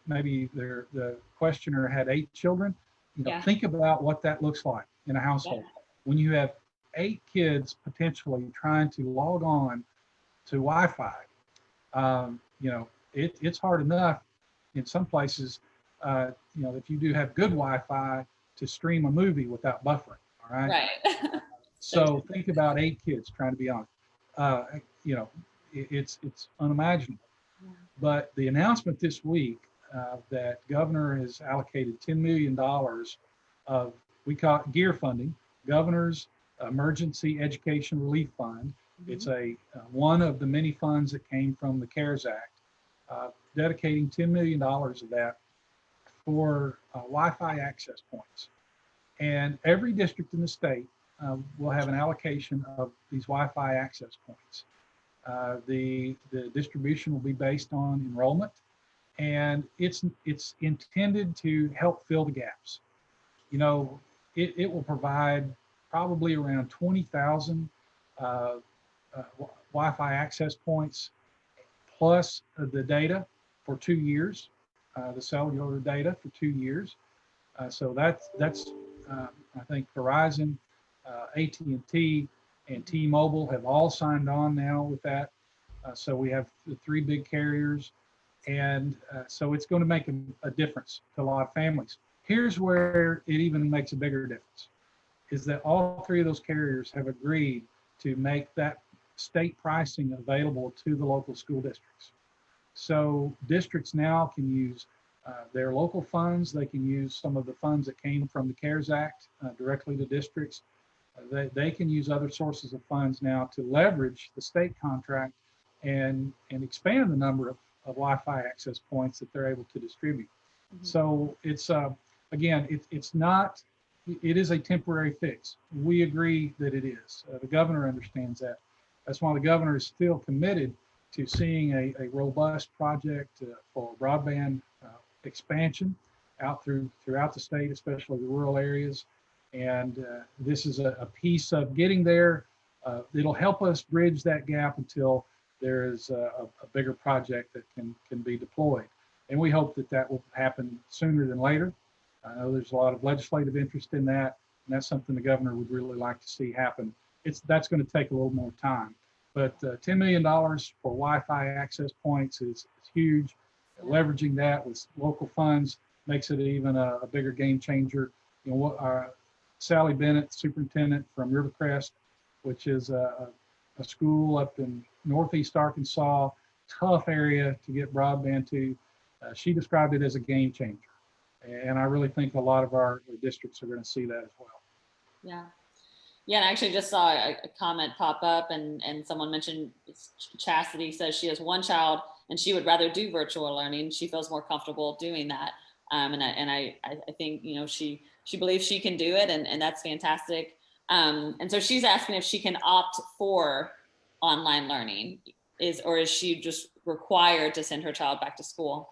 S2: maybe the questioner had 8 children.
S1: Yeah.
S2: Think about what that looks like in a household.
S1: Yeah.
S2: When you have 8 kids potentially trying to log on to Wi-Fi, it's hard enough in some places, if you do have good Wi-Fi, to stream a movie without buffering. All right.
S1: Right.
S2: So think about 8 kids trying to be on. It's unimaginable.
S1: Yeah.
S2: But the announcement this week that governor has allocated $10 million of, we call it GEAR funding, Governor's Emergency Education Relief Fund.
S1: Mm-hmm.
S2: It's one of the many funds that came from the CARES Act, dedicating $10 million of that for Wi-Fi access points. And every district in the state will have an allocation of these Wi-Fi access points. The distribution will be based on enrollment, and it's intended to help fill the gaps. You know, it will provide probably around 20,000 uh, Wi-Fi access points plus the data for 2 years, the cellular data for 2 years. So that's I think Verizon, AT&T, and T-Mobile have all signed on now with that. So we have the three big carriers, and so it's going to make a difference to a lot of families. Here's where it even makes a bigger difference, is that all three of those carriers have agreed to make that state pricing available to the local school districts. So districts now can use their local funds. They can use some of the funds that came from the CARES Act directly to districts. They can use other sources of funds now to leverage the state contract and expand the number of Wi-Fi access points that they're able to distribute. Mm-hmm. So it's again, it's not, it is a temporary fix. We agree that it is. The governor understands that. That's why the governor is still committed to seeing a robust project for broadband expansion out throughout the state, especially the rural areas. And this is a piece of getting there. It'll help us bridge that gap until there is a bigger project that can be deployed. And we hope that that will happen sooner than later. I know there's a lot of legislative interest in that, and that's something the governor would really like to see happen. That's going to take a little more time. But $10 million for Wi-Fi access points is huge. Leveraging that with local funds makes it even a bigger game changer. You know, Sally Bennett, superintendent from Rivercrest, which is a school up in Northeast Arkansas, tough area to get broadband to. She described it as a game changer. And I really think a lot of our districts are going to see that as well.
S1: Yeah. Yeah, and I actually just saw a comment pop up, and someone mentioned Chastity says she has one child and she would rather do virtual learning. She feels more comfortable doing that. And I think, you know, she believes she can do it, and that's fantastic. And so she's asking if she can opt for online learning, or is she just required to send her child back to school?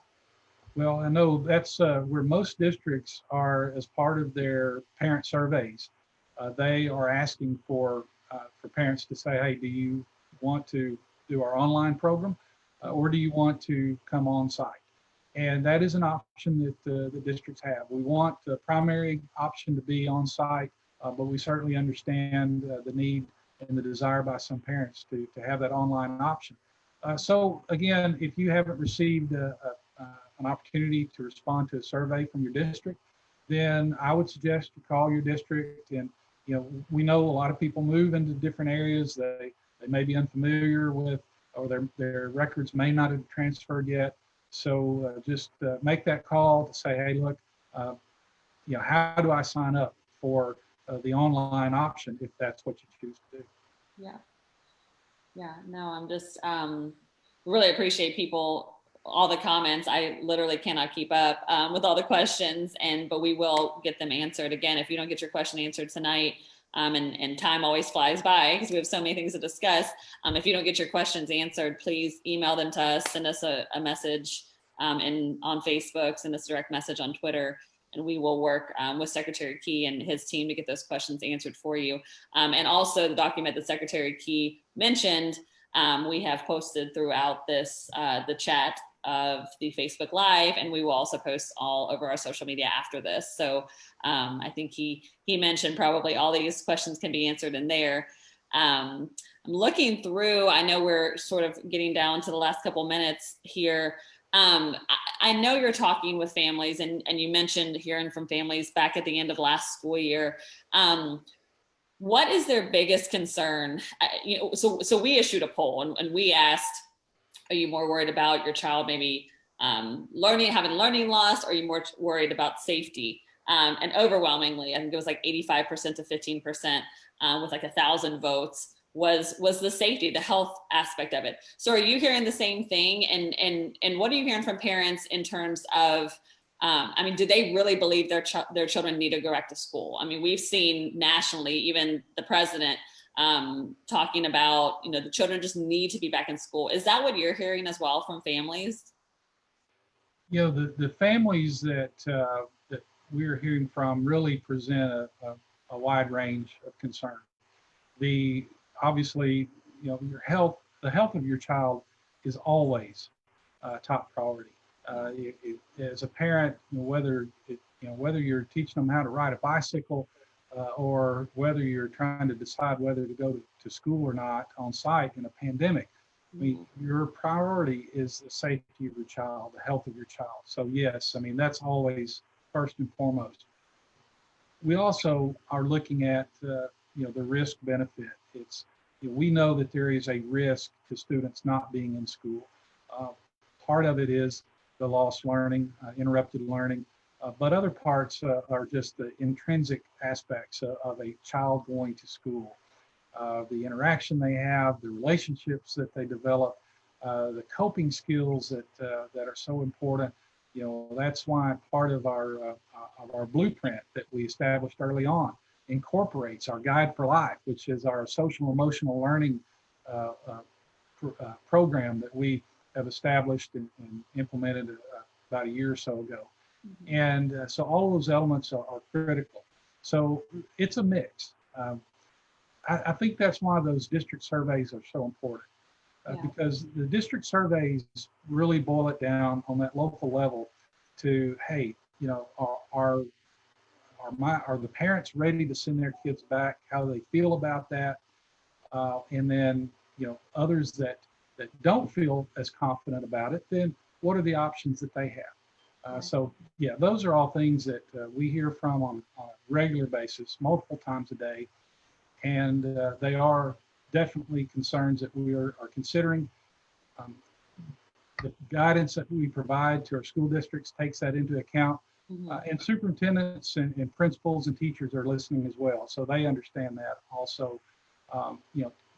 S2: Well, I know that's where most districts are, as part of their parent surveys. They are asking for parents to say, hey, do you want to do our online program, or do you want to come on site? And that is an option that the districts have. We want the primary option to be on site, but we certainly understand the need and the desire by some parents to have that online option. So again, if you haven't received an opportunity to respond to a survey from your district, then I would suggest you call your district. And you know, we know a lot of people move into different areas. They may be unfamiliar with, or their records may not have transferred yet. So just make that call to say, hey, look, you know, how do I sign up for the online option if that's what you choose to do?
S1: Yeah. Yeah. No, I'm just really appreciate all the comments. I literally cannot keep up with all the questions, but we will get them answered. Again, if you don't get your question answered tonight, and time always flies by because we have so many things to discuss. If you don't get your questions answered, please email them to us, send us a message on Facebook, send us a direct message on Twitter, and we will work with Secretary Key and his team to get those questions answered for you. And also the document that Secretary Key mentioned, we have posted throughout this, the chat of the Facebook Live, and we will also post all over our social media after this. So I think he mentioned probably all these questions can be answered in there. I'm looking through, I know we're sort of getting down to the last couple minutes here. I know you're talking with families, and you mentioned hearing from families back at the end of last school year. What is their biggest concern? You know, so we issued a poll, and we asked, are you more worried about your child maybe having learning loss, or are you more worried about safety? And overwhelmingly, I think it was like 85% to 15%, with like 1,000 votes, was the safety, the health aspect of it. So are you hearing the same thing? And what are you hearing from parents in terms of, I mean, do they really believe their children need to go back to school? I mean, we've seen nationally, even the president talking about, the children just need to be back in school. Is that what you're hearing as well from families?
S2: The families that we're hearing from really present a wide range of concern. The Obviously, the health of your child is always top priority. As a parent, whether you're teaching them how to ride a bicycle, or whether you're trying to decide whether to go to school or not on site in a pandemic, I mean, your priority is the safety of your child, the health of your child. So yes, I mean, that's always first and foremost. We also are looking at the risk benefit. We know that there is a risk to students not being in school. Uh, Part of it is the lost learning, interrupted learning, but other parts are just the intrinsic aspects of a child going to school. The interaction they have, the relationships that they develop, the coping skills that are so important. That's why part of our blueprint that we established early on incorporates our Guide for Life, which is our social emotional learning program that we have established and implemented about a year or so ago. And so all those elements are critical. So it's a mix. I think that's why those district surveys are so important, because the district surveys really boil it down on that local level to, hey, are the parents ready to send their kids back? How do they feel about that? And then, others that don't feel as confident about it, then what are the options that they have? So yeah, those are all things that we hear from on a regular basis, multiple times a day. And they are definitely concerns that we are considering. The guidance that we provide to our school districts takes that into account. And superintendents and principals and teachers are listening as well. So they understand that also.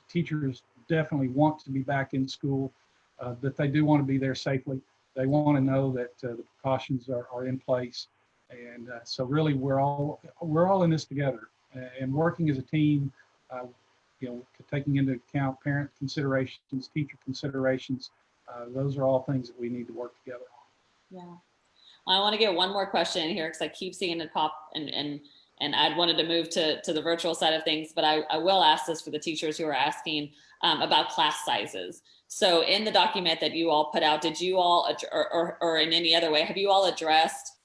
S2: Teachers definitely want to be back in school, but they do want to be there safely. They want to know that the precautions are in place. And so really we're all in this together and working as a team, taking into account parent considerations, teacher considerations. Those are all things that we need to work together on.
S1: Yeah. I want to get one more question in here because I keep seeing it pop, and I'd wanted to move to the virtual side of things, but I will ask this for the teachers who are asking about class sizes. So in the document that you all put out, did you all, or in any other way, have you all addressed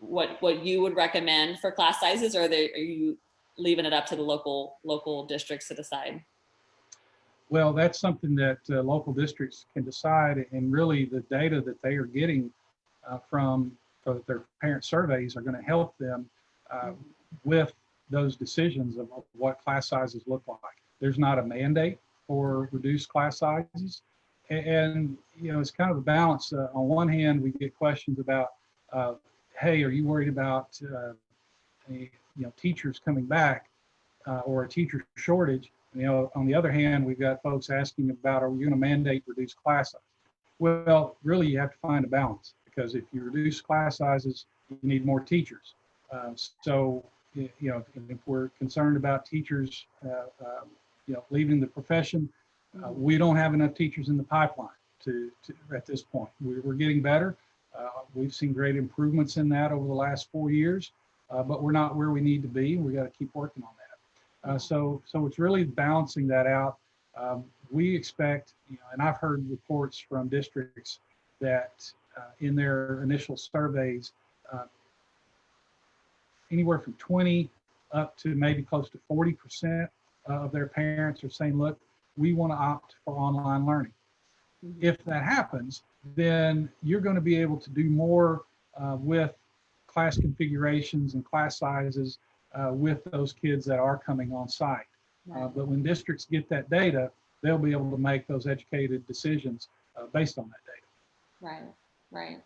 S1: what you would recommend for class sizes, or are you leaving it up to the local districts to decide?
S2: Well, that's something that local districts can decide, and really the data that they are getting from their parent surveys are going to help them with those decisions of what class sizes look like. There's not a mandate for reduced class sizes, and it's kind of a balance. On one hand, we get questions about, hey, are you worried about teachers coming back or a teacher shortage? On the other hand, we've got folks asking about, are we going to mandate reduced class size? Well, really, you have to find a balance, because if you reduce class sizes, you need more teachers. So, if we're concerned about teachers, leaving the profession, we don't have enough teachers in the pipeline to at this point. We're getting better. We've seen great improvements in that over the last 4 years, but we're not where we need to be. We got to keep working on that. So it's really balancing that out. We expect, and I've heard reports from districts that in their initial surveys, anywhere from 20 up to maybe close to 40% of their parents are saying, look, we want to opt for online learning. If that happens, then you're going to be able to do more with class configurations and class sizes with those kids that are coming on site. But when districts get that data, they'll be able to make those educated decisions based on that data.
S1: Right.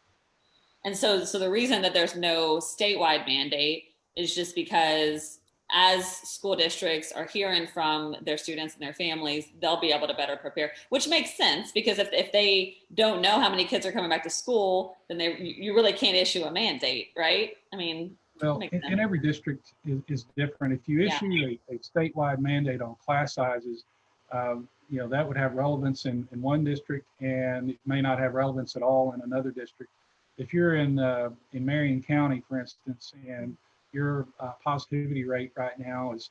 S1: And so the reason that there's no statewide mandate is just because as school districts are hearing from their students and their families, they'll be able to better prepare, which makes sense, because if they don't know how many kids are coming back to school, then you really can't issue a mandate, right? I mean,
S2: Well,
S1: Makes
S2: in
S1: sense.
S2: every district is different. If you
S1: Yeah.
S2: issue a statewide mandate on class sizes, that would have relevance in one district, and it may not have relevance at all in another district. If you're in Marion County, for instance, and your positivity rate right now is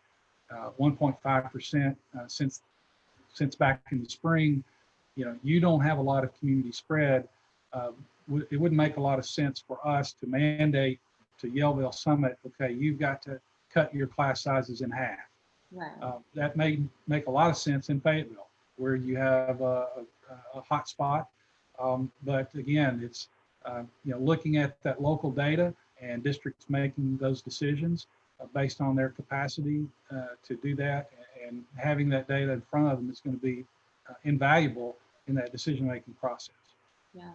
S2: 1.5% since back in the spring, you don't have a lot of community spread. Uh, it wouldn't make a lot of sense for us to mandate to Yellville Summit, okay, you've got to cut your class sizes in half.
S1: Right.
S2: That may make a lot of sense in Fayetteville, where you have a hot spot. But again, it's looking at that local data and districts making those decisions based on their capacity to do that, and having that data in front of them is going to be invaluable in that decision-making process.
S1: Yeah.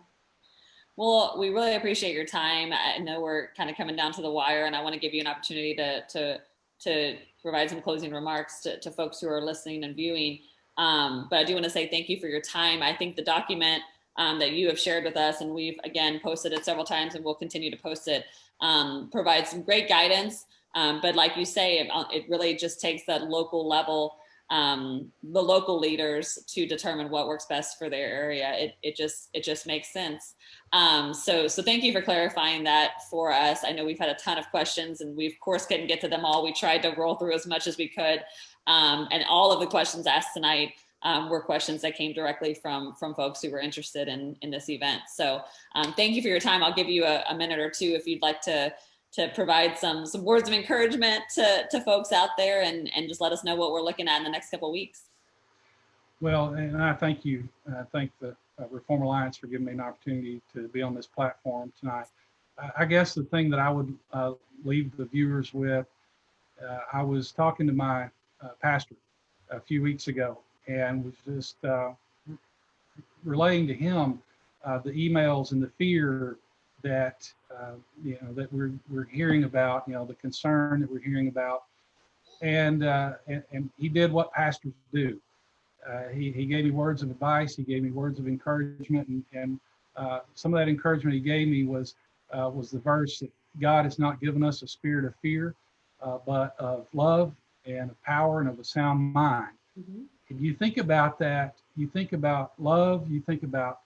S1: Well, we really appreciate your time. I know we're kind of coming down to the wire, and I want to give you an opportunity to provide some closing remarks to folks who are listening and viewing. But I do want to say thank you for your time. I think the document that you have shared with us, and we've again posted it several times, and we'll continue to post it, provides some great guidance. But like you say, it really just takes that local level, the local leaders to determine what works best for their area. It just makes sense. So thank you for clarifying that for us. I know we've had a ton of questions, and we of course couldn't get to them all. We tried to roll through as much as we could. And all of the questions asked tonight were questions that came directly from folks who were interested in this event. So thank you for your time. I'll give you a minute or two if you'd like to provide some words of encouragement to folks out there, and just let us know what we're looking at in the next couple of weeks.
S2: Well, and I thank you. I thank the Reform Alliance for giving me an opportunity to be on this platform tonight. I guess the thing that I would leave the viewers with, I was talking to my pastor a few weeks ago, and was just relaying to him the emails and the fear that that we're hearing about, the concern that we're hearing about, and he did what pastors do. He gave me words of advice. He gave me words of encouragement, and some of that encouragement he gave me was the verse that God has not given us a spirit of fear, but of love and of power and of a sound mind. Mm-hmm. If you think about that, you think about love, you think about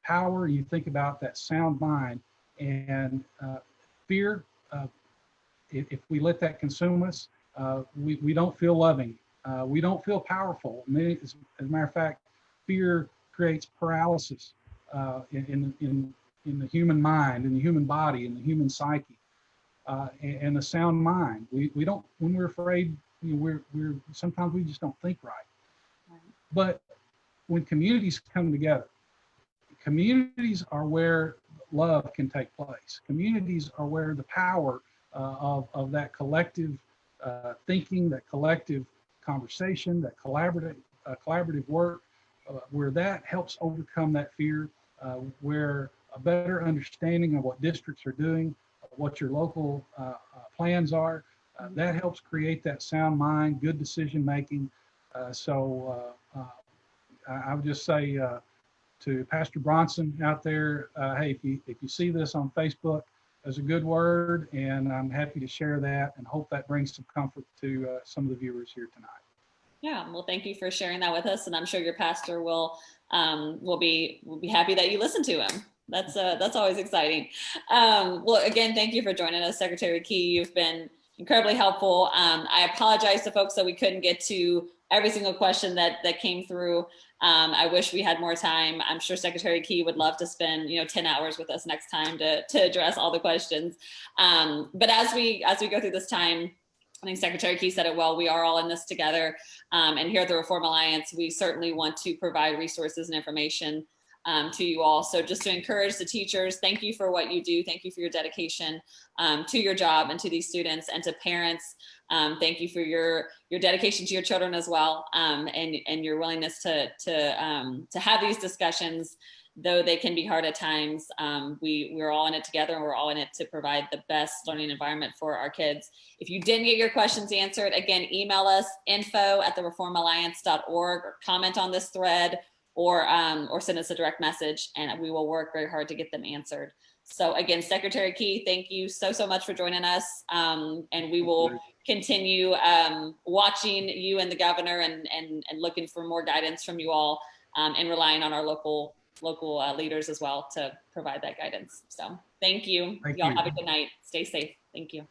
S2: power, you think about that sound mind, and fear. If we let that consume us, we don't feel loving. We don't feel powerful. As a matter of fact, fear creates paralysis in the human mind, in the human body, in the human psyche, and the sound mind. We don't, when we're afraid, we're sometimes we just don't think right. But when communities come together, communities are where love can take place. Communities are where the power of that collective thinking, that collective conversation, that collaborative work, where that helps overcome that fear, where a better understanding of what districts are doing, what your local plans are, that helps create that sound mind, good decision making. So I would just say to Pastor Bronson out there, hey, if you see this on Facebook, as a good word, and I'm happy to share that, and hope that brings some comfort to some of the viewers here tonight.
S1: Yeah, well, thank you for sharing that with us, and I'm sure your pastor will be happy that you listen to him. That's always exciting. Well, again, thank you for joining us, Secretary Key. You've been incredibly helpful. I apologize to folks that we couldn't get to every single question that came through. I wish we had more time. I'm sure Secretary Key would love to spend 10 hours with us next time to address all the questions. But as we go through this time, I think Secretary Key said it well, we are all in this together. And here at the Reform Alliance, we certainly want to provide resources and information to you all. So just to encourage the teachers, thank you for what you do. Thank you for your dedication to your job and to these students, and to parents. Thank you for your dedication to your children as well, and your willingness to have these discussions, though they can be hard at times. We're all in it together, and we're all in it to provide the best learning environment for our kids. If you didn't get your questions answered, again, email us info@thereformalliance.org, or comment on this thread, or send us a direct message, and we will work very hard to get them answered. So again, Secretary Key, thank you so much for joining us. And we will continue watching you and the governor and looking for more guidance from you all, and relying on our local leaders as well to provide that guidance. So thank you.
S2: Thank
S1: Y'all
S2: you.
S1: have a good night. Stay safe. Thank you.